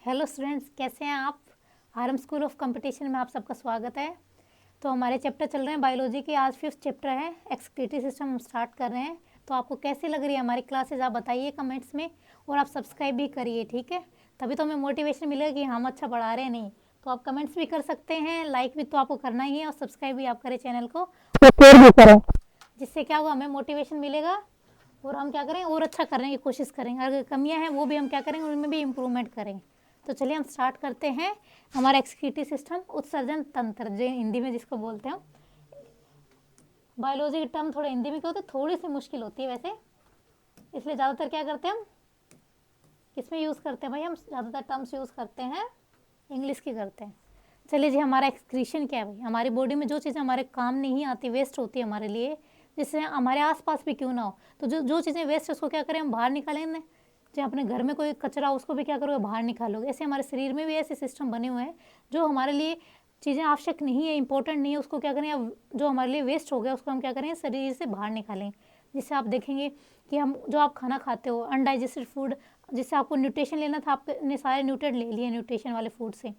Hello students, कैसे हैं आप। आरएम स्कूल ऑफ कंपटीशन में आप सबका स्वागत है। तो हमारे चैप्टर चल रहे हैं बायोलॉजी के, आज 5th चैप्टर है एक्सक्रीटरी सिस्टम हम स्टार्ट कर रहे हैं। तो आपको कैसी लग रही है हमारी क्लासेज आप बताइए कमेंट्स में, और आप सब्सक्राइब भी करिए, ठीक है। तभी तो हमें मोटिवेशन मिलेगा कि हम अच्छा पढ़ा रहे हैं। नहीं तो आप कमेंट्स भी कर सकते हैं, लाइक भी तो आपको करना ही है, और सब्सक्राइब भी आप करें चैनल को, और शेयर भी करें। जिससे क्या होगा, हमें मोटिवेशन मिलेगा और हम क्या करेंगे और अच्छा करने की कोशिश करेंगे। अगर कमियां हैं वो भी हम क्या करेंगे, उनमें भी इम्प्रूवमेंट करेंगे। तो चलिए हम स्टार्ट करते हैं। हमारा एक्सक्रीटरी सिस्टम, उत्सर्जन तंत्र, जो हिंदी में जिसको बोलते हैं। बायोलॉजी की टर्म थोड़ा हिंदी में क्या होता है, थोड़ी सी मुश्किल होती है वैसे, इसलिए ज़्यादातर क्या करते हैं हम किसमें यूज़ करते हैं भाई, हम ज़्यादातर टर्म्स यूज़ करते हैं इंग्लिश की करते हैं। चलिए जी, हमारा एक्सक्रीशन क्या है भाई, हमारी बॉडी में जो चीज़ें हमारे काम नहीं आती, वेस्ट होती है हमारे लिए, जिससे हमारे आसपास भी क्यों ना हो, तो जो चीज़ें वेस्ट है उसको क्या करें हम बाहर निकालेंगे। चाहे अपने घर में कोई कचरा उसको भी क्या करोगे, बाहर निकालोगे। ऐसे हमारे शरीर में भी ऐसे सिस्टम बने हुए हैं जो हमारे लिए चीज़ें आवश्यक नहीं है, इंपॉर्टेंट नहीं है, उसको क्या करें, अब जो हमारे लिए वेस्ट हो गया उसको हम क्या करें शरीर से बाहर निकालें। जिससे आप देखेंगे कि हम जो आप खाना खाते हो अनडाइजेस्टेड फूड, जिससे आपको न्यूट्रिशन लेना था, आपने सारे न्यूट्रिएंट ले लिए न्यूट्रिशन वाले फूड से,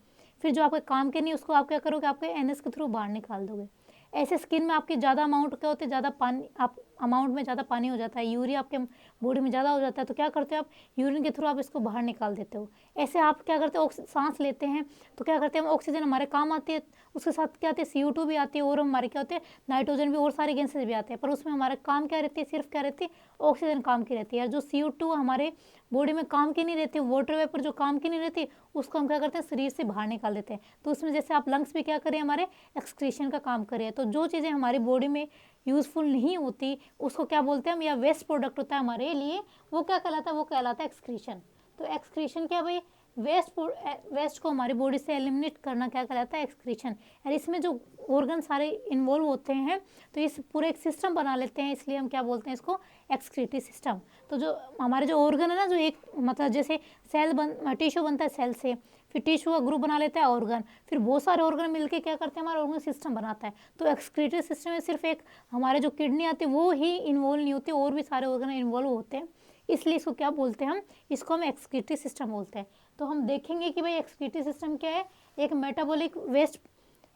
फिर जो आपके काम के नहीं उसको आप क्या करोगे, आपके एनएस के थ्रू बाहर निकाल दोगे। ऐसे स्किन में आपकी ज़्यादा अमाउंट क्या होते हैं, ज़्यादा पानी, आप अमाउंट में ज़्यादा पानी हो जाता है, यूरिया आपके बॉडी में ज़्यादा हो जाता है, तो क्या करते हो आप यूरिन के थ्रू आप इसको बाहर निकाल देते हो। ऐसे आप क्या करते हो, सांस लेते हैं तो क्या करते हैं हम, ऑक्सीजन हमारे काम आती है, उसके साथ क्या आती है CO2 भी आती है, और हमारे क्या होते हैं नाइट्रोजन भी, और सारी गैसेज भी आते हैं, पर उसमें हमारा काम क्या रहती है, सिर्फ क्या रहती है ऑक्सीजन काम की रहती है। और जो CO2 हमारे बॉडी में काम की नहीं रहती, वाटर वेपर जो काम की नहीं रहती, उसको हम क्या करते हैं शरीर से बाहर निकाल देते हैं। तो उसमें जैसे आप लंग्स भी क्या करें, हमारे एक्सक्रीशन का काम करें। तो जो चीज़ें हमारी बॉडी में यूज़फुल नहीं होती उसको क्या बोलते हैं हम, या वेस्ट प्रोडक्ट होता है हमारे लिए, वो क्या कहलाता है, वो कहलाता है एक्सक्रीशन। तो एक्सक्रीशन क्या भाई, वेस्ट को हमारी बॉडी से एलिमिनेट करना क्या कहलाता है, एक्सक्रीशन। और इसमें जो ऑर्गन सारे इन्वॉल्व होते हैं, तो इस पूरे एक सिस्टम बना लेते हैं, इसलिए हम क्या बोलते हैं इसको, एक्सक्रीटरी सिस्टम। तो जो हमारे जो ऑर्गन है ना, जो एक मतलब जैसे टिश्यू बनता है सेल से, फिर टिश्यू का ग्रुप बना लेता है ऑर्गन, फिर बहुत सारे ऑर्गन मिलके क्या करते हैं, हमारा ऑर्गन सिस्टम बनाता है। तो एक्सक्रीटरी सिस्टम में सिर्फ एक हमारे जो किडनी आती है वो ही इन्वॉल्व नहीं होती, और भी सारे ऑर्गन इन्वॉल्व होते हैं, इसलिए इसको क्या बोलते हैं हम, इसको हम एक्सक्रीटरी सिस्टम बोलते हैं। तो हम देखेंगे कि भाई एक्सक्रीटरी सिस्टम क्या है, एक मेटाबॉलिक वेस्ट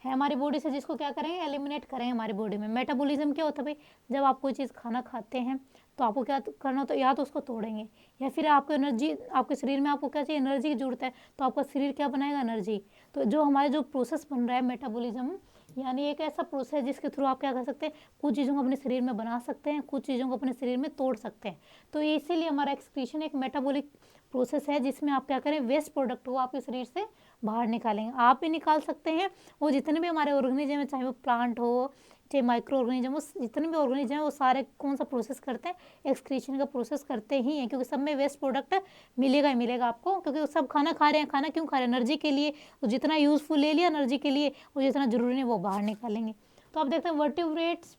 है हमारी बॉडी से, जिसको क्या करेंगे एलिमिनेट करेंगे हमारी बॉडी में। मेटाबॉलिज्म क्या होता है भाई, जब आप कोई चीज़ खाना खाते हैं तो आपको क्या करना होता है, या तो उसको तोड़ेंगे, या फिर आपको एनर्जी, आपके शरीर में आपको क्या चाहिए, एनर्जी की जरूरत है, तो आपका शरीर क्या बनाएगा, एनर्जी। तो जो हमारे जो प्रोसेस बन रहा है मेटाबॉलिज्म, यानी एक ऐसा प्रोसेस है जिसके थ्रू आप क्या कर सकते हैं, कुछ चीज़ों को अपने शरीर में बना सकते हैं, कुछ चीज़ों को अपने शरीर में तोड़ सकते हैं। तो इसीलिए हमारा एक्सक्रीशन एक मेटाबॉलिक प्रोसेस है, जिसमें आप क्या करें, वेस्ट प्रोडक्ट को आपके शरीर से बाहर निकालेंगे। आप भी निकाल सकते हैं, वो जितने भी हमारे ऑर्गेनिज्म है, चाहे वो प्लांट हो चाहे माइक्रो ऑर्गेनिज्म, वो जितने भी ऑर्गेनिज्म है वो सारे कौन सा प्रोसेस करते हैं, एक्सक्रीशन का प्रोसेस करते ही हैं, क्योंकि सब में वेस्ट प्रोडक्ट मिलेगा ही मिलेगा आपको, क्योंकि वो सब खाना खा रहे हैं। खाना क्यों खा रहे हैं, एनर्जी के लिए। तो जितना यूज़फुल ले लिया एनर्जी के लिए, वो जितना जरूरी नहीं वो बाहर निकालेंगे। तो आप देखते हैं वर्टिब्रेट्स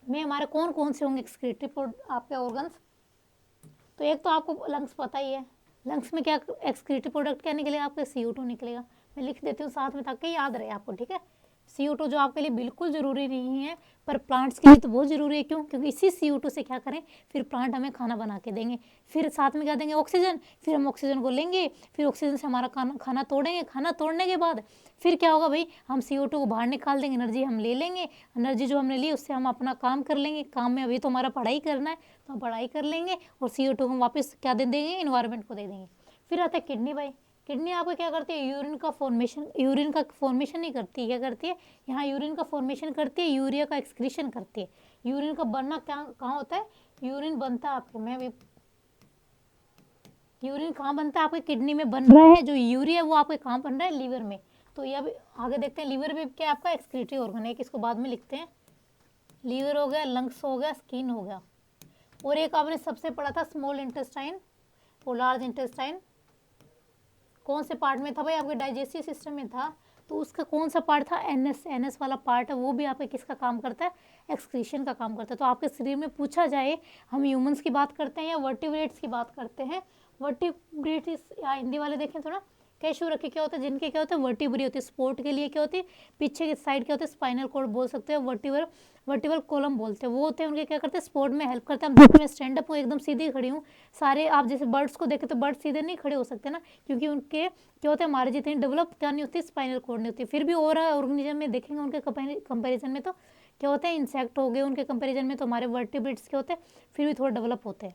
में हमारे कौन कौन से होंगे एक्सक्रीटरी आपके ऑर्गन्स। तो एक तो आपको लंग्स पता ही है, लंग्स में क्या एक्सक्रीटरी प्रोडक्ट क्या निकलेगा, आपका CO2 निकलेगा। मैं लिख देती हूँ साथ में ताकि याद रहे आपको, ठीक है। CO2 जो आपके लिए बिल्कुल ज़रूरी नहीं है, पर प्लांट्स के लिए तो बहुत ज़रूरी है। क्यों, क्योंकि इसी CO2 से क्या करें, फिर प्लांट हमें खाना बना के देंगे। फिर साथ में क्या देंगे, ऑक्सीजन, फिर हम ऑक्सीजन को लेंगे, फिर ऑक्सीजन से हमारा खाना तोड़ेंगे, खाना तोड़ने के बाद फिर क्या होगा भाई, हम CO2 को बाहर निकाल देंगे, एनर्जी हम ले लेंगे, एनर्जी जो हमने ली उससे हम अपना काम कर लेंगे। काम में अभी तो हमारा पढ़ाई करना है, तो हम पढ़ाई कर लेंगे, और CO2 को हम वापस क्या दे देंगे, इन्वायरमेंट को दे देंगे। फिर आता है किडनी भाई, किडनी आपको क्या करती है, यूरिन का फॉर्मेशन नहीं करती, क्या करती है, यहाँ यूरिन का फॉर्मेशन करती है, यूरिया का एक्सक्रीशन करती है। यूरिन का बनना क्या कहाँ होता है, यूरिन बनता है आपके में अभी, यूरिन कहाँ बनता है, आपके किडनी में बन रहा है। जो यूरिया वो आपके कहाँ बन रहा है, लीवर में। तो ये अभी आगे देखते हैं, लीवर भी क्या आपका एक्सक्रीटरी ऑर्गन है, इसको बाद में लिखते हैं। लीवर हो गया, लंग्स हो गया, स्किन हो गया, और एक आपने सबसे पढ़ा था स्मॉल इंटेस्टाइन और लार्ज इंटेस्टाइन। कौन से पार्ट में था भाई, आपके डाइजेस्टिव सिस्टम में था। तो उसका कौन सा पार्ट था, एनएस वाला पार्ट है, वो भी आपके किसका काम करता है, एक्सक्रीशन का काम करता है। तो आपके शरीर में पूछा जाए, हम ह्यूमंस की बात करते हैं या वर्टिब्रेट्स की बात करते हैं। वर्टिब्रेट्स या हिंदी वाले देखें थोड़ा, कैशू रखे क्या होता है, जिनके क्या होता है वर्टिब्री होती है, सपोर्ट के लिए क्या होती है पीछे की साइड क्या होती है स्पाइनल कॉर्ड बोल सकते हैं, वर्टिबल कॉलम बोलते हैं, वो होते हैं उनके क्या करते हैं सपोर्ट में हेल्प करते हैं। अब देखो मैं स्टैंड अप हूँ एकदम सीधी खड़ी हूँ, सारे आप जैसे बर्ड्स को देखें तो बर्ड सीधे नहीं खड़े हो सकते ना, क्योंकि उनके क्या होता है हमारे जितनी डेवलप क्या नहीं होती स्पाइनल कॉर्ड नहीं होती। फिर भी और ऑर्गेनिज्म में देखेंगे उनके कंपेरिजन में तो क्या होता है इंसेक्ट हो गए उनके कंपेरिजन में, तो हमारे वर्टिब्रेट्स क्या होते हैं फिर भी थोड़ा डेवलप होते हैं।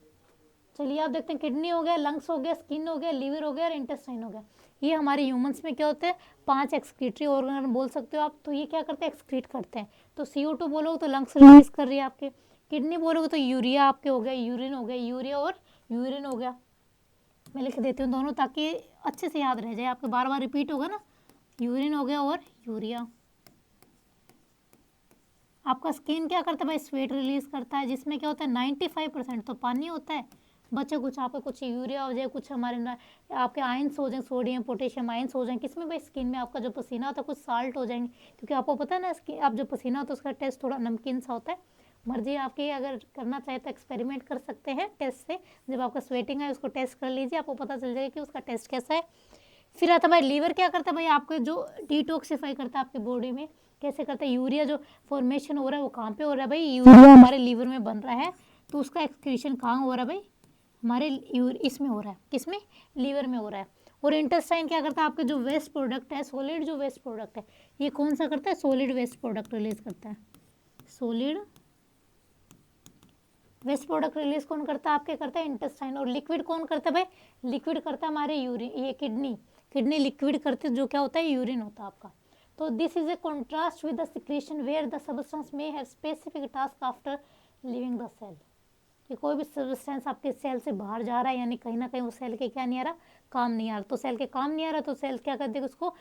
चलिए आप देखते हैं किडनी हो गया, लंग्स हो गया, स्किन हो गया, लीवर हो गया और इंटेस्टाइन हो गया। ये हमारे ह्यूमंस में क्या होते हैं 5 एक्सक्रीटरी ऑर्गन बोल सकते हो आप। तो ये क्या करते हैं एक्सक्रीट करते हैं। तो CO2 बोलोगे तो लंग्स रिलीज कर रही है आपके, किडनी बोलोगे तो यूरिया आपके हो गया, यूरिन हो गया, यूरिया और यूरिन हो गया। मैं लिख देती हूँ दोनों ताकि अच्छे से याद रह जाए आपके, बार बार रिपीट होगा ना, यूरिन हो गया और यूरिया। आपका स्किन क्या करता है भाई स्वेट रिलीज करता है, जिसमें क्या होता है 95% तो पानी होता है, बचे कुछ आपके कुछ यूरिया हो जाए, कुछ हमारे आपके आयंस हो जाए, सोडियम पोटेशियम आयंस हो जाए किसमें भाई स्किन में, आपका जो पसीना होता है कुछ साल्ट हो जाएंगे, क्योंकि आपको पता है ना आप जो पसीना होता है उसका टेस्ट थोड़ा नमकीन सा होता है। मर्जी आपकी, अगर करना चाहे तो एक्सपेरिमेंट कर सकते हैं टेस्ट से, जब आपका स्वेटिंग है उसको टेस्ट कर लीजिए, आपको पता चल जाएगा कि उसका टेस्ट कैसा है। फिर आता है भाई लीवर, क्या करता है भाई आपके जो डिटॉक्सिफाई करता है आपके बॉडी में, कैसे करता है, यूरिया जो फॉर्मेशन हो रहा है वो कहाँ पे हो रहा है भाई, यूरिया हमारे लीवर में बन रहा है, तो उसका एक्सक्रीशन कहाँ हो रहा है भाई हमारे इसमें हो रहा है, किसमें लीवर में हो रहा है। और इंटेस्टाइन क्या करता है आपके जो वेस्ट प्रोडक्ट है, सॉलिड जो वेस्ट प्रोडक्ट है, ये कौन सा करता है सॉलिड वेस्ट प्रोडक्ट रिलीज करता है, सॉलिड वेस्ट प्रोडक्ट रिलीज कौन करता है आपके, करता है इंटेस्टाइन। और लिक्विड कौन करता है भाई, लिक्विड करता है हमारे यूरिन, ये किडनी लिक्विड करते जो क्या होता है यूरिन होता है आपका। तो this is a contrast with the secretion where the substance may have specific task after leaving the cell, कि कोई भी सब्सटेंस आपके सेल से बाहर जा रहा है यानी कहीं ना कहीं वो सेल के क्या नहीं आ रहा काम नहीं आ रहा, तो सेल के काम नहीं आ रहा तो सेल क्या कर देगी उसको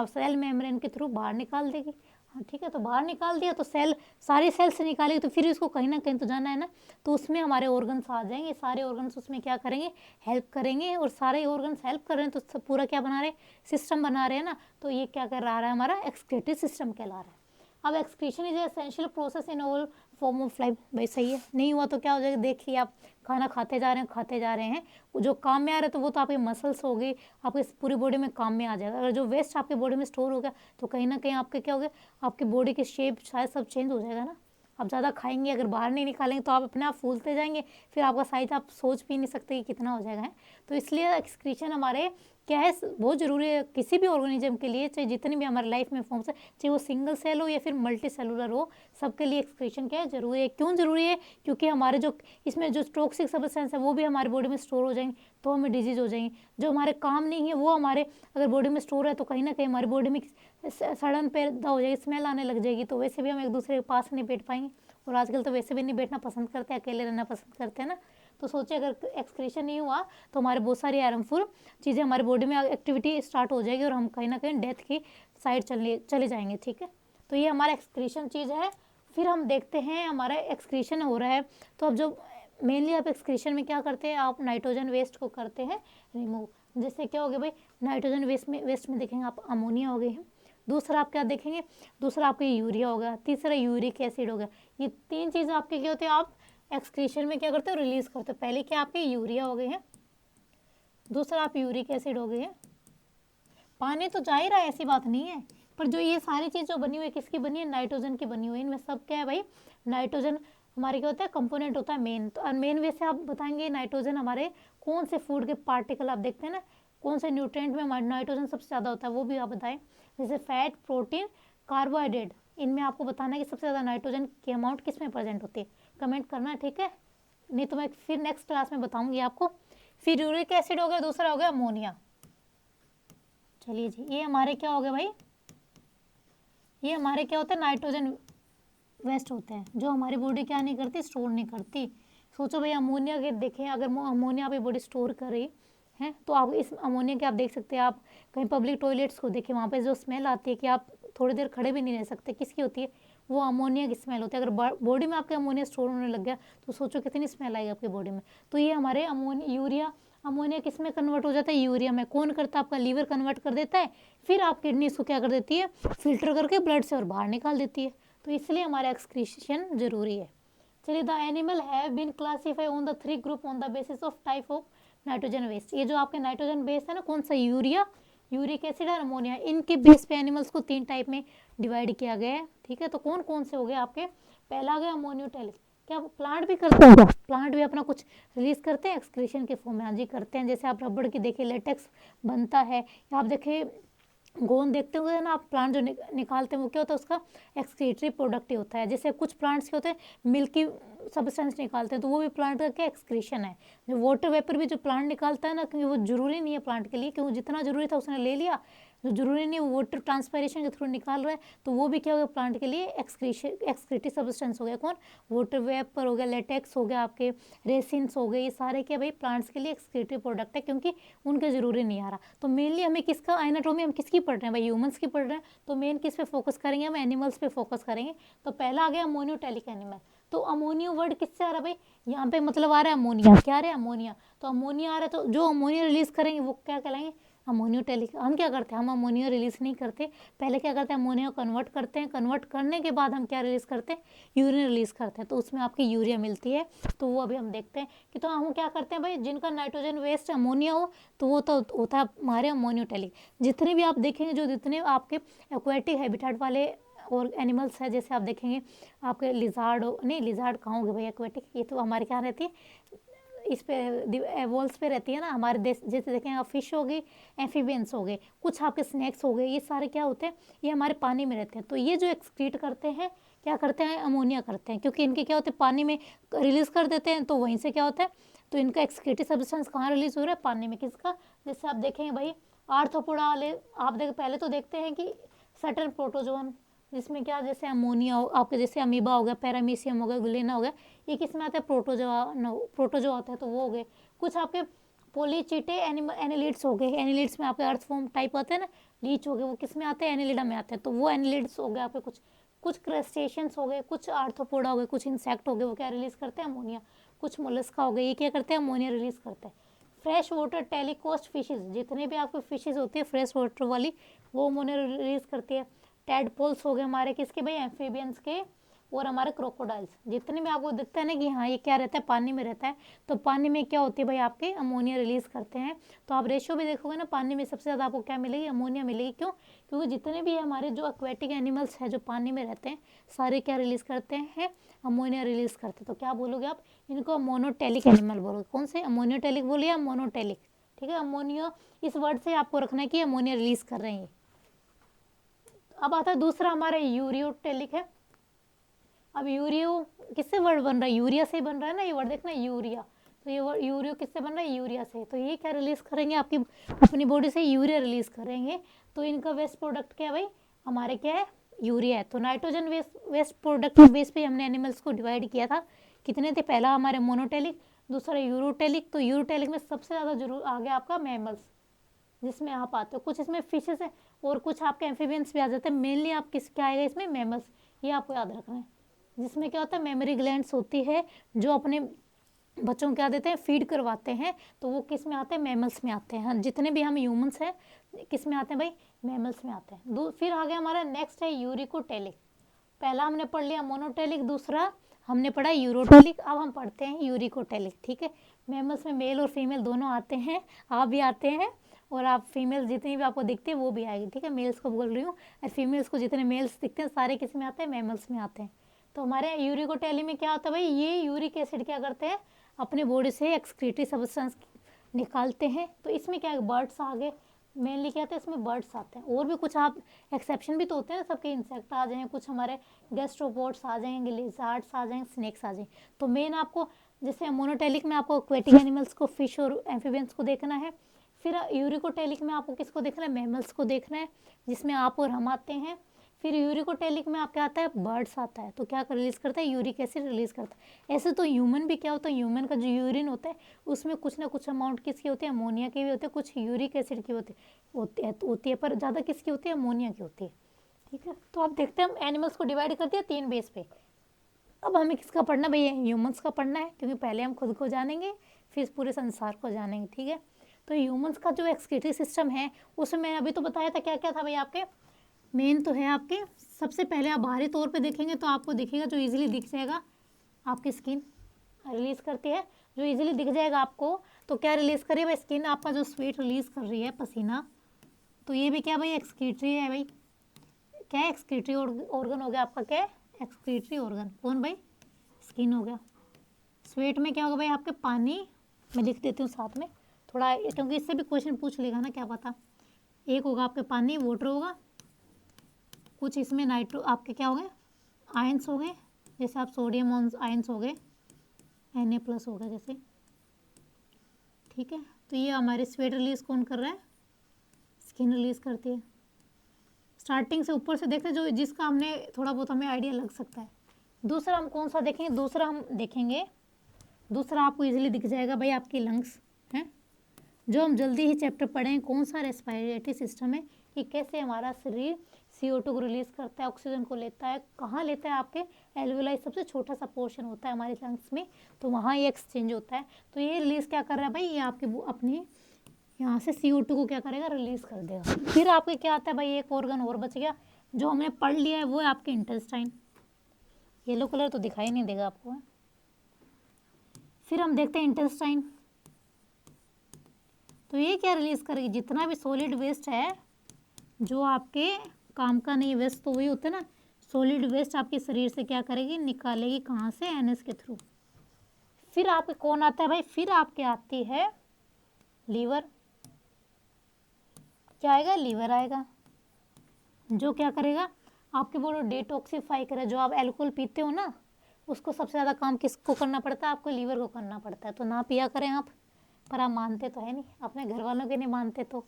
सेल मेम्ब्रेन के थ्रू बाहर निकाल देगी। हाँ ठीक है, तो बाहर निकाल दिया तो सेल सारी सेल से निकालेगी तो फिर इसको कहीं ना कहीं तो जाना है ना, तो उसमें हमारे ऑर्गन्स आ जाएंगे, सारे ऑर्गन्स उसमें क्या करेंगे हेल्प करेंगे, और सारे ऑर्गन्स हेल्प कर रहे हैं तो पूरा क्या बना रहे सिस्टम बना रहे हैं ना, तो ये क्या कर रहा है हमारा एक्सक्रीटरी सिस्टम कहला रहा है। अब excretion is essential process in all form of life, भाई सही है, नहीं हुआ तो क्या हो जाएगा, देखिए आप खाना खाते जा रहे हैं जो काम में आ रहा है तो वो तो आपकी मसल्स हो गई, आपके पूरी बॉडी में काम में आ जाएगा। अगर जो वेस्ट आपके बॉडी में स्टोर हो गया तो कहीं ना कहीं आपके क्या हो गया, आपकी बॉडी की शेप शायद सब चेंज हो जाएगा ना, आप ज़्यादा खाएंगे अगर बाहर नहीं निकालेंगे तो आप अपने आप फूलते जाएंगे, फिर आपका साइज आप सोच भी नहीं सकते कि कितना हो जाएगा है। तो इसलिए एक्सक्रीशन हमारे क्या है बहुत ज़रूरी है किसी भी ऑर्गेनिज्म के लिए, चाहे जितनी भी हमारे लाइफ में फॉर्म्स है, चाहे वो सिंगल सेल हो या फिर मल्टी सेलुलर हो, सबके लिए एक्सक्रीशन क्या है जरूरी है। क्यों जरूरी है, क्योंकि हमारे जो इसमें जो टॉक्सिक सब्सटेंस है वो भी हमारी बॉडी में स्टोर हो जाएंगे तो हमें डिजीज हो जाएंगी, जो हमारे काम नहीं है वो हमारे अगर बॉडी में स्टोर है तो कहीं ना कहीं हमारी बॉडी में सड़न पैदा हो जाएगी, स्मेल आने लग जाएगी, तो वैसे भी हम एक दूसरे के पास नहीं बैठ पाएंगे, और आजकल तो वैसे भी नहीं बैठना पसंद करते, अकेले रहना पसंद करते हैं ना। तो सोचिए अगर एक्सक्रीशन नहीं हुआ तो हमारे बहुत सारी हार्मफुल चीज़ें हमारी बॉडी में एक्टिविटी स्टार्ट हो जाएगी और हम कहीं ना कहीं डेथ की साइड चले जाएंगे, ठीक है। तो ये हमारा एक्सक्रीशन चीज़ है। फिर हम देखते हैं हमारा एक्सक्रीशन हो रहा है, तो अब जो मेनली आप एक्सक्रीशन में क्या करते हैं, आप नाइट्रोजन वेस्ट को करते हैं रिमूव। जैसे क्या हो गया भाई नाइट्रोजन वेस्ट में देखेंगे आप अमोनिया हो गई है, दूसरा आप क्या देखेंगे, दूसरा आपके यूरिया हो गया, तीसरा यूरिक एसिड हो गया। ये 3 चीज़ आपके क्या होते हैं, आप एक्सक्रीशन में क्या करते हो रिलीज करते हो। पहले क्या आपके यूरिया हो गए हैं, दूसरा आप यूरिक एसिड हो गए हैं, पानी तो जा ही रहा है ऐसी बात नहीं है, पर जो ये सारी चीज़ जो बनी हुई है किसकी बनी है, नाइट्रोजन की बनी हुई है। इनमें सब क्या है भाई नाइट्रोजन हमारे क्या होता है कंपोनेंट होता है मेन। तो मेन वैसे आप बताएंगे नाइट्रोजन हमारे कौन से फूड के पार्टिकल आप देखते हैं ना, कौन से न्यूट्रिएंट में नाइट्रोजन सबसे ज़्यादा होता है वो भी आप बताएं, जैसे फैट प्रोटीन कार्बोहाइड्रेट, इनमें आपको बताना है कि सबसे ज़्यादा नाइट्रोजन की अमाउंट किस में प्रेजेंट होती है, कमेंट करना है ठीक है, नहीं तो मैं फिर नेक्स्ट क्लास में बताऊंगी आपको। फिर यूरिक एसिड हो गया, दूसरा हो गया अमोनिया। चलिए जी ये हमारे क्या हो गया भाई, ये हमारे क्या होता है नाइट्रोजन वेस्ट होते हैं जो हमारी बॉडी क्या नहीं करती स्टोर नहीं करती। सोचो भाई अमोनिया के देखें, अगर अमोनिया आपकी बॉडी स्टोर कर रही है तो आप इस अमोनिया के आप देख सकते हैं, आप कहीं पब्लिक टॉयलेट्स को देखें वहाँ पे जो स्मेल आती है कि आप थोड़ी देर खड़े भी नहीं रह सकते, किसकी होती है, वो अमोनिया की स्मेल होती है। अगर बॉडी में आपके अमोनिया स्टोर होने लग गया तो सोचो कितनी स्मेल आएगी आपकी बॉडी में। तो ये हमारे अमोनिया किस में कन्वर्ट हो जाता है, यूरिया में। कौन करता है, आपका लीवर कन्वर्ट कर देता है, फिर आप किडनी इसको क्या कर देती है फिल्टर करके ब्लड से और बाहर निकाल देती है। तो इसलिए हमारा एक्सक्रीशन जरूरी है। चलिए the animal have been classify on the 3 group on the basis of type of nitrogen waste. ये जो आपके नाइट्रोजन बेस है ना कौन सा, यूरिया, यूरिक एसिड और अमोनिया, इनके बेस पे एनिमल्स को 3 टाइप में डिवाइड किया गया है, ठीक है। तो कौन कौन से हो गए आपके, पहला आ गया अमोनियोटेलिक। क्या प्लांट भी करते हैं, प्लांट भी अपना कुछ रिलीज करते हैं एक्सक्रीशन के फॉर्म में, हाँ जी करते हैं। जैसे आप रबड़ की देखिए लेटेक्स बनता है, या आप देखिए गोंद देखते हुए ना आप, प्लांट जो निकालते हैं वो क्या होता है, उसका एक्सक्रीटरी प्रोडक्ट ही होता है। जैसे कुछ प्लांट्स के होते हैं मिल्की सब्सटेंस निकालते हैं, तो वो भी प्लांट का क्या एक्सक्रीशन है। जो वाटर वेपर भी जो प्लांट निकालता है ना, क्योंकि वो जरूरी नहीं है प्लांट के लिए, क्योंकि जितना जरूरी था उसने ले लिया, जो जरूरी नहीं वो वाटर ट्रांसपायरेशन के थ्रू निकाल रहा है, तो वो भी क्या हो गया प्लांट के लिए एक्सक्रीटरी सब्सटेंस हो गया। कौन, वाटर वेपर हो गया, लेटेक्स हो गया, आपके रेसिन्स हो गए, ये सारे क्या भाई प्लांट्स के लिए एक्सक्रीटरी प्रोडक्ट है, क्योंकि उनके जरूरी नहीं आ रहा। तो मेनली हमें किसका एनाटॉमी, हम किसकी पढ़ रहे हैं भाई, ह्यूमंस की पढ़ रहे हैं, तो मेन किस पे फोकस करेंगे हम, एनिमल्स पे फोकस करेंगे। तो पहला आ गया अमोनियोटेलिक एनिमल। तो अमोनियो वर्ड किससे आ रहा है भाई, यहाँ पे मतलब आ रहा है अमोनिया, क्या आ रहा है अमोनिया, तो अमोनिया आ रहा है, तो जो अमोनिया रिलीज करेंगे वो क्या कहलाएंगे, अमोनियोटेलिक। हम क्या करते हैं, हम अमोनिया रिलीज नहीं करते, पहले क्या करते हैं अमोनिया कन्वर्ट करते हैं, कन्वर्ट करने के बाद हम क्या रिलीज करते हैं, यूरिन रिलीज करते हैं, तो उसमें आपकी यूरिया मिलती है। तो वो अभी हम देखते हैं कि, तो हम क्या करते हैं भाई, जिनका नाइट्रोजन वेस्ट अमोनिया हो तो वो तो होता है हमारे अमोनियोटेलिक। जितने भी आप देखेंगे, जो जितने आपके एक्वेटिक हैबिटेट वाले और एनिमल्स है, जैसे आप देखेंगे आपके लिजार्ड नहीं, लिजार्ड कहाँ होगे भाई एक्वेटिक, ये तो हमारे क्या रहती है, इस पे वॉल्स पे रहती है ना हमारे देश, जैसे देखेंगे फिश हो गई, एम्फीबियंस हो गए, कुछ आपके स्नैक्स हो गए, ये सारे क्या होते हैं, ये हमारे पानी में रहते हैं। तो ये जो एक्सक्रीट करते हैं, क्या करते हैं, अमोनिया करते हैं, क्योंकि इनके क्या होते हैं पानी में रिलीज कर देते हैं, तो वहीं से क्या होता है, तो इनका एक्सक्रीटिव सब्सटेंस कहाँ रिलीज हो रहा है, पानी में। किसका, जैसे आप देखेंगे भाई आर्थ्रोपोडा वाले, आप देख पहले तो देखते हैं कि सटर्न प्रोटोजोन, जिसमें क्या, जैसे अमोनिया हो आपके, जैसे अमीबा हो गया, पैरामीशियम हो गया, गुलेना हो गया, ये किस में आता है, प्रोटोजोआ होता है, तो वो हो गए। कुछ आपके पोलीचिटे एनिलिड्स हो गए, एनिलिड्स में आपके अर्थ फॉर्म टाइप आते हैं ना, लीच हो गए, वो किस में आते हैं, एनिलिडा में आते हैं, तो वो एनिलिड्स हो गए आपके। कुछ कुछ क्रस्टेशियंस हो गए, कुछ आर्थ्रोपोडा हो गए, कुछ इंसेक्ट हो गए, वो क्या रिलीज करते हैं, अमोनिया। कुछ मोलस्का हो गए, ये क्या करते हैं, अमोनिया रिलीज करते हैं। फ्रेश वाटर टेलीकोस्ट फिशेज, जितने भी आपके फिशेज होती है फ्रेश वाटर वाली, वो अमोनिया रिलीज करती है। टैडपोल्स हो गए हमारे किसके भाई, एम्फीबियंस के, और हमारे क्रोकोडाइल्स, जितने में आपको दिखता है ना कि हाँ ये क्या रहता है, पानी में रहता है, तो पानी में क्या होती है भाई आपके, अमोनिया रिलीज करते हैं। तो आप रेशियो भी देखोगे ना, पानी में सबसे ज़्यादा आपको क्या मिलेगी, अमोनिया मिलेगी। क्यों, क्योंकि जितने भी हमारे जो एक्वेटिक एनिमल्स हैं जो पानी में रहते हैं, सारे क्या रिलीज करते हैं, अमोनिया रिलीज करते हैं। तो क्या बोलोगे आप, इनको मोनोटेलिक एनिमल बोलोगे। कौन से, अमोनियोटेलिक बोलिए या मोनोटेलिक, ठीक है। अमोनिया इस वर्ड से आपको रखना है कि अमोनिया रिलीज कर रहे हैं। अब आता है दूसरा हमारा यूरियोटेलिक है। अब यूरियो किससे वर्ड बन रहा है, यूरिया से बन रहा है ना, ये वर्ड देखना यूरिया, तो ये वर्ड यूरियो किससे बन रहा है, यूरिया से। तो ये क्या रिलीज करेंगे, आपकी अपनी बॉडी से यूरिया रिलीज करेंगे। तो इनका वेस्ट प्रोडक्ट क्या है भाई, हमारे क्या है, यूरिया है। तो नाइट्रोजन वेस्ट प्रोडक्ट के बेस पे हमने एनिमल्स को डिवाइड किया था। कितने थे, पहला हमारे मोनोटेलिक, दूसरा यूरोटेलिक। तो यूरोटेलिक में सबसे ज़्यादा जरूर आ गया आपका मैमल्स, जिसमें आप आते हो। कुछ इसमें फिशेस है और कुछ आपके एम्फीबियंस भी आ जाते हैं। मेनली आप किस क्या आएगा इसमें, मैमल्स, ये आपको याद रखना है। जिसमें क्या होता है, मेमोरी ग्लैंड्स होती है, जो अपने बच्चों को क्या देते हैं, फीड करवाते हैं, तो वो किस में आते हैं, मैमल्स में आते हैं। हाँ, जितने भी हम ह्यूमंस हैं किस में आते हैं भाई, मैमल्स में आते हैं। फिर आ गया हमारा नेक्स्ट है यूरिकोटेलिक। पहला हमने पढ़ लिया मोनोटेलिक, दूसरा हमने पढ़ा यूरोटेलिक, अब हम पढ़ते हैं यूरिकोटेलिक, ठीक है। मैमल्स में मेल और फीमेल दोनों आते हैं, आप भी आते हैं, और आप फीमेल जितनी भी आपको दिखते हैं वो भी आएगी, ठीक है। मेल्स को बोल रही हूँ, और फीमेल्स को जितने मेल्स दिखते हैं सारे किस में आते हैं, मैमल्स में आते हैं। तो हमारे यूरिकोटेली में क्या होता है भाई, ये यूरिक एसिड क्या करते हैं, अपने बॉडी से एक्सक्रीटरी सब्सटेंस निकालते हैं। तो इसमें क्या है, बर्ड्स आ गए, मेनली क्या आते हैं इसमें, बर्ड्स आते हैं। और भी कुछ आप एक्सेप्शन भी तो होते हैं, सबके इंसेक्ट आ जाएंगे, कुछ हमारे गैस्ट्रोपोड्स आ जाएंगे, लिजार्ड्स आ जाएंगे, स्नेक्स आ जाएंगे। तो मेन आपको जैसे मोनोटेलिक में आपको एक्वेटिक एनिमल्स को, फिश और एम्फीबियंस को देखना है। फिर यूरिकोटेलिक में आपको किसको देखना है, मैमल्स को देखना है, जिसमें आप और हम आते हैं। फिर यूरिकोटेलिक में आपका आता है, बर्ड्स आता है, तो क्या रिलीज करता है, यूरिक एसिड रिलीज करता है। ऐसे तो ह्यूमन भी क्या होता है, ह्यूमन का जो यूरिन होता है उसमें कुछ ना कुछ अमाउंट किसकी होती है, अमोनिया की भी होती है, कुछ यूरिक एसिड की होती है, पर ज़्यादा किसकी होती है, अमोनिया की होती है, ठीक है। तो आप देखते हैं हम एनिमल्स को डिवाइड कर दिया 3 बेस पे। अब हमें किसका पढ़ना भैया, ह्यूमंस का पढ़ना है, क्योंकि पहले हम खुद को जानेंगे फिर पूरे संसार को जानेंगे, ठीक है। तो ह्यूमंस का जो एक्सक्रीटरी सिस्टम है उसमें मैंने अभी तो बताया था क्या क्या था भाई आपके, मेन तो है आपके, सबसे पहले आप बाहरी तौर पे देखेंगे तो आपको दिखेगा, जो इजीली दिख जाएगा, आपकी स्किन रिलीज करती है, जो इजीली दिख जाएगा आपको। तो क्या रिलीज करिए भाई, स्किन आपका जो स्वेट रिलीज कर रही है, पसीना, तो ये भी क्या भाई एक्सक्रीटरी है भाई, क्या है एक्सक्रीटरी ऑर्गन हो गया आपका, क्या है एक्सक्रीटरी ऑर्गन, कौन भाई स्किन हो गया। स्वेट में क्या होगा भाई आपके पानी, मैं लिख देती हूँ साथ में थोड़ा, क्योंकि इससे भी क्वेश्चन पूछ लेगा ना क्या पता। एक होगा आपके पानी, वाटर होगा, कुछ इसमें नाइट्रो आपके क्या हो गए आयंस हो गए, जैसे आप सोडियम आयंस हो गए, Na+ हो गया जैसे, ठीक है। तो ये हमारे स्वेट रिलीज कौन कर रहा है, स्किन रिलीज करती है। स्टार्टिंग से ऊपर से देखते जो जिसका हमने थोड़ा बहुत हमें आइडिया लग सकता है। दूसरा हम कौन सा देखेंगे, दूसरा हम देखेंगे, दूसरा आपको इजीली दिख जाएगा भाई आपकी लंग्स हैं, जो हम जल्दी ही चैप्टर पढ़ें, कौन सा रेस्पिरेटरी सिस्टम है, कि कैसे हमारा शरीर CO2 को रिलीज करता है, ऑक्सीजन को लेता है, कहाँ लेता है आपके एल्वेलाई, सबसे छोटा सा पोर्शन होता है हमारे लंग्स में, तो वहाँ ये एक्सचेंज होता है। तो ये रिलीज क्या कर रहा है भाई, ये आपके अपनी यहाँ से CO2 को क्या करेगा, रिलीज कर देगा। फिर आपके क्या आता है भाई, एक ऑर्गन और बच गया जो हमने पढ़ लिया है, वो है आपके इंटेस्टाइन। येलो कलर तो दिखाई नहीं देगा आपको। फिर हम देखते हैं इंटेस्टाइन, तो ये क्या रिलीज करेगी, जितना भी सॉलिड वेस्ट है जो आपके काम का नहीं, वेस्ट तो वही होता है ना, सॉलिड वेस्ट आपके शरीर से क्या करेगी, निकालेगी, कहाँ से, NS के थ्रू। फिर आपके कौन आता है भाई, फिर आपके आती है लीवर, क्या आएगा, लीवर आएगा, जो क्या करेगा आपके बॉडी डिटॉक्सिफाई करे। जो आप अल्कोहल पीते हो ना, उसको सबसे ज़्यादा काम किसको करना पड़ता है, आपको लीवर को करना पड़ता है। तो ना पिया करें आप, पर आप मानते तो है नहीं, अपने घर वालों के नहीं मानते तो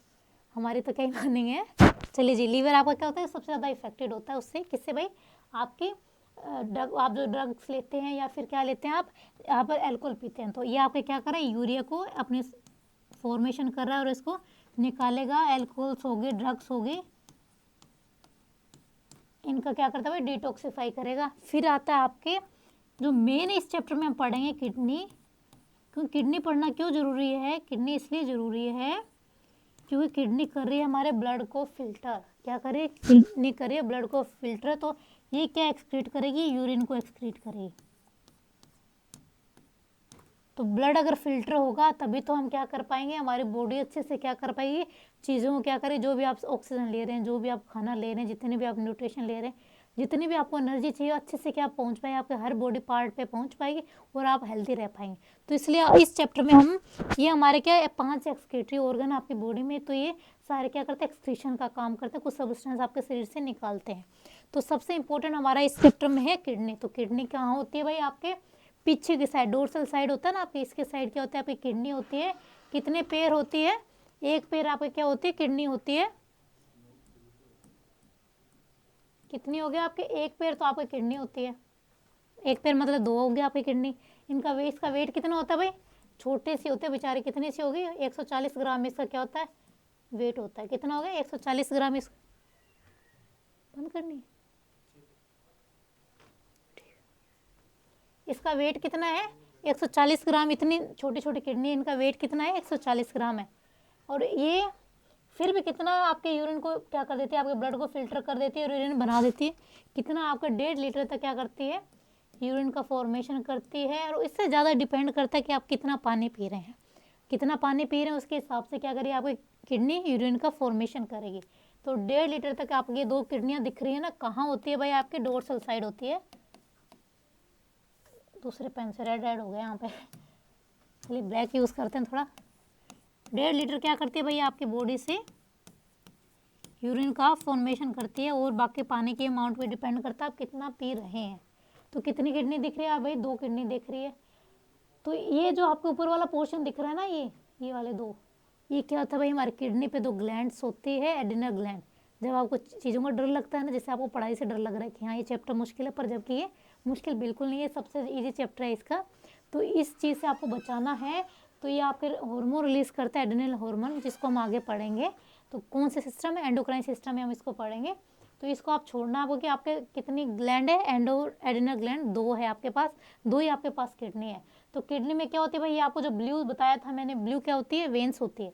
हमारी तो कहीं मानेंगे। चलिए जी, लीवर आपका क्या होता है, सबसे ज़्यादा इफेक्टेड होता है उससे, किससे भाई, आपके आप जो ड्रग्स लेते हैं या फिर क्या लेते हैं आप यहाँ पर अल्कोहल पीते हैं, तो ये आपके क्या कर रहा है, यूरिया को अपने फॉर्मेशन कर रहा है और इसको निकालेगा, अल्कोहल्स हो गए, ड्रग्स हो गए, इनका क्या करता है भाई, डिटॉक्सिफाई करेगा। फिर आता है आपके जो मेन इस चैप्टर में हम पढ़ेंगे, किडनी। क्यों किडनी पढ़ना क्यों ज़रूरी है, किडनी इसलिए ज़रूरी है क्योंकि किडनी कर रही है हमारे ब्लड को फिल्टर, क्या करे, किडनी कर रही है ब्लड को फिल्टर, तो ये क्या एक्सक्रीट करेगी, यूरिन को एक्सक्रीट करेगी। तो ब्लड अगर फिल्टर होगा तभी तो हम क्या कर पाएंगे, हमारी बॉडी अच्छे से क्या कर पाएगी, चीज़ों को क्या करे, जो भी आप ऑक्सीजन ले रहे हैं, जो भी आप खाना ले रहे हैं, जितने भी आप न्यूट्रिशन ले रहे हैं, जितनी भी आपको एनर्जी चाहिए अच्छे से क्या पहुंच पाए, आपके हर बॉडी पार्ट पे पहुंच पाएगी और आप हेल्दी रह पाएंगे। तो इसलिए इस चैप्टर में हम ये हमारे क्या 5 एक्सक्रीटरी ऑर्गन आपकी बॉडी में, तो ये सारे क्या करते हैं, एक्सक्रीशन का काम करते हैं, कुछ सब्सटेंस आपके शरीर से निकालते हैं। तो सबसे इंपॉर्टेंट हमारा इस चैप्टर में है किडनी। तो किडनी कहाँ होती है भाई, आपके पीछे की साइड, डोर्सल साइड होता है ना आपकी, इसके साइड क्या होता है, आपकी किडनी होती है। कितने पैर होती है, एक पैर आपकी क्या होती है, किडनी होती है। कितनी हो गया आपके, एक पैर तो आपकी किडनी होती है, एक पैर मतलब 2 हो गया आपकी किडनी। इनका वेट, इसका वेट कितना होता है भाई, छोटे सी होते हैं बेचारे, कितनी सी होगी, 140 ग्राम इसका क्या होता है, वेट होता है। कितना हो गया, 140 ग्राम। इस बंद करनी, इसका वेट कितना है, 140 ग्राम। इतनी छोटी छोटी किडनी, इनका वेट कितना है, 140 ग्राम है। और ये फिर भी कितना आपके यूरिन को क्या कर देती है, आपके ब्लड को फिल्टर कर देती है और यूरिन बना देती है। कितना आपका 1.5 लीटर तक क्या करती है, यूरिन का फॉर्मेशन करती है। और इससे ज़्यादा डिपेंड करता है कि आप कितना पानी पी रहे हैं, कितना पानी पी रहे हैं उसके हिसाब से क्या करिए, आपकी किडनी यूरिन का फॉर्मेशन करेगी। तो 1.5 लीटर तक आपकी 2 किडनियाँ दिख रही है ना, कहाँ होती है भाई, आपके डोर्सल साइड होती है। दूसरे पेन से रेड हो गया यहाँ पे, चलिए ब्लैक यूज़ करते हैं थोड़ा। 1.5 लीटर क्या करती है भाई, आपकी बॉडी से यूरिन का फॉर्मेशन करती है। और बाकी पानी के अमाउंट पे डिपेंड करता है आप कितना पी रहे हैं। तो कितनी किडनी दिख रही है भाई, 2 किडनी दिख रही है। तो ये जो आपको ऊपर वाला पोर्शन दिख रहा है ना, ये वाले 2, ये क्या होता है भाई, हमारी किडनी पे 2 ग्लैंड्स होती है, एडिनल ग्लैंड। जब आपको चीज़ों का डर लगता है ना, जैसे आपको पढ़ाई से डर लग रहा है कि हाँ ये चैप्टर मुश्किल है, पर जबकि ये मुश्किल बिल्कुल नहीं है, सबसे इजी चैप्टर है इसका। तो इस चीज़ से आपको बचाना है। तो ये आपके हार्मोन रिलीज़ करता है, एड्रेनल हार्मोन, जिसको हम आगे पढ़ेंगे। तो कौन से सिस्टम है, एंडोक्राइन सिस्टम में हम इसको पढ़ेंगे। तो इसको आप छोड़ना आपको कि आपके कितनी ग्लैंड है, एड्रेनल ग्लैंड 2 है आपके पास, 2 ही आपके पास किडनी है। तो किडनी में क्या होती है भाई, ये आपको जो ब्लू बताया था मैंने, ब्लू क्या होती है, वेन्स होती है।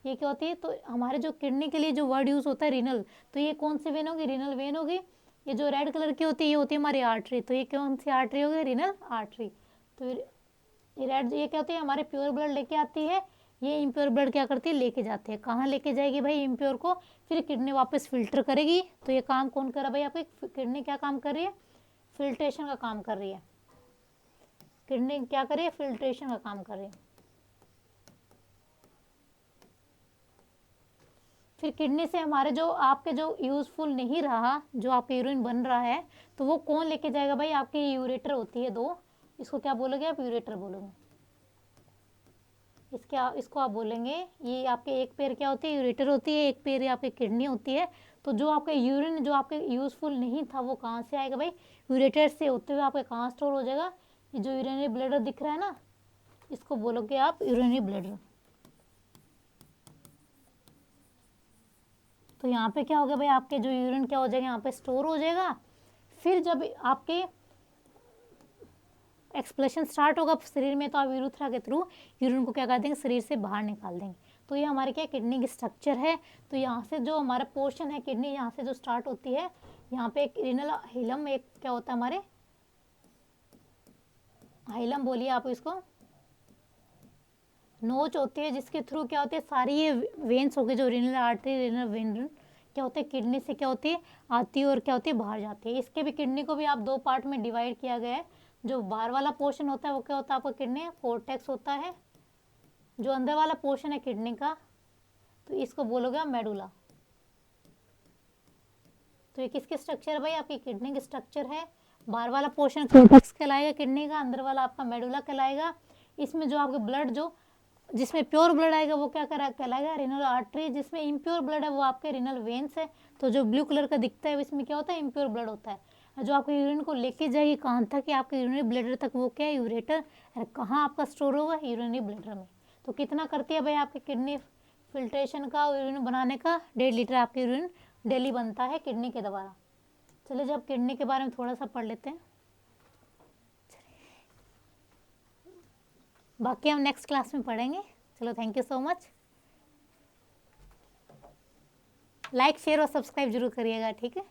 ये क्या होती है, तो हमारे जो किडनी के लिए जो वर्ड यूज़ होता है रीनल, तो ये कौन सी वेन होगी, रीनल वेन होगी। ये जो रेड कलर की होती है, ये होती है हमारी आर्टरी। तो ये कौन सी आर्टरी होगी, रीनल आर्टरी। तो ये रेड, ये क्या होती है, हमारे प्योर ब्लड लेके आती है ये इम्प्योर ब्लड क्या करती है, लेके जाते हैं। कहाँ लेके जाएगी भाई इम्प्योर को, फिर किडनी वापस फिल्टर करेगी। तो ये काम कौन कर रहा है भाई, आपकी किडनी क्या काम कर रही है, फिल्ट्रेशन का काम कर रही है। किडनी क्या कर रही है, फिल्ट्रेशन का काम कर रही है। फिर किडनी से हमारे जो आपके जो यूजफुल नहीं रहा, जो आपके यूरिन बन रहा है, तो वो कौन लेके जाएगा भाई, आपकी यूरेटर होती है दो, इसको क्या बोलोगे आप, यूरेटर बोलोगे। इसको आप बोलेंगे, ये आपके एक पैर क्या होती है, यूरेटर होती है, एक पैर आपकी किडनी होती है। तो जो आपका यूरिन जो आपके यूजफुल नहीं था वो कहाँ से आएगा भाई, यूरेटर से होते हुए आपके कहाँ स्टोर हो जाएगा, ये जो यूरिनरी ब्लैडर दिख रहा है ना, इसको बोलोगे आप यूरिनरी ब्लैडर। तो यहाँ पे क्या हो गया भाई, आपके जो यूरिन क्या हो जाएगा, यहाँ पे स्टोर हो जाएगा। फिर जब आपके एक्सप्लेशन स्टार्ट होगा शरीर में, तो आप यूरेथ्रा के थ्रू यूरिन को क्या कर देंगे, शरीर से बाहर निकाल देंगे। तो ये हमारे क्या किडनी की स्ट्रक्चर है। तो यहाँ से जो हमारा पोर्शन है किडनी, यहाँ से जो स्टार्ट होती है, यहाँ पे एक रीनल हाइलम, एक क्या होता है हमारे, हाइलम बोलिए आप इसको, नोच होती है, जिसके थ्रू क्या होती है, सारी ये वेन्स हो गए जो रीनल आर्टरी, रीनल वेन क्या होते हैं, किडनी से क्या होती है, आती है और क्या होती है, बाहर जाती है। इसके भी किडनी को भी आप दो पार्ट में डिवाइड किया गया है। जो बाहर वाला पोर्शन होता है वो क्या होता है आपका, किडनी कोर्टेक्स होता है। जो अंदर वाला पोर्शन है किडनी का, तो इसको बोलोगे आप मेडुला। तो ये किसके स्ट्रक्चर है भाई, आपकी किडनी के स्ट्रक्चर है। बाहर वाला पोर्शन कोर्टेक्स कहलाएगा किडनी का, अंदर वाला आपका मेडुला कहलाएगा। इसमें जो आपके ब्लड जो जिसमें प्योर ब्लड आएगा वो क्या कहलाएगा, रीनल आर्टरी। जिसमें इम्प्योर ब्लड है वो आपके रीनल वेन्स है। तो जो ब्लू कलर का दिखता है इसमें क्या होता है, इम्प्योर ब्लड होता है। जो आपके यूरिन को लेके जाएगी कहाँ तक, आपके यूरिनरी ब्लैडर तक, वो क्या है, यूरेटर। कहाँ आपका स्टोर होगा, यूरिनरी ब्लैडर में। तो कितना करती है भाई आपकी किडनी फिल्ट्रेशन का, यूरिन बनाने का, 1.5 लीटर आपके यूरिन डेली बनता है किडनी के द्वारा। चलिए जब किडनी के बारे में थोड़ा सा पढ़ लेते हैं, बाकी हम नेक्स्ट क्लास में पढ़ेंगे। चलो thank you so much. Like share और सब्सक्राइब जरूर करिएगा, ठीक है।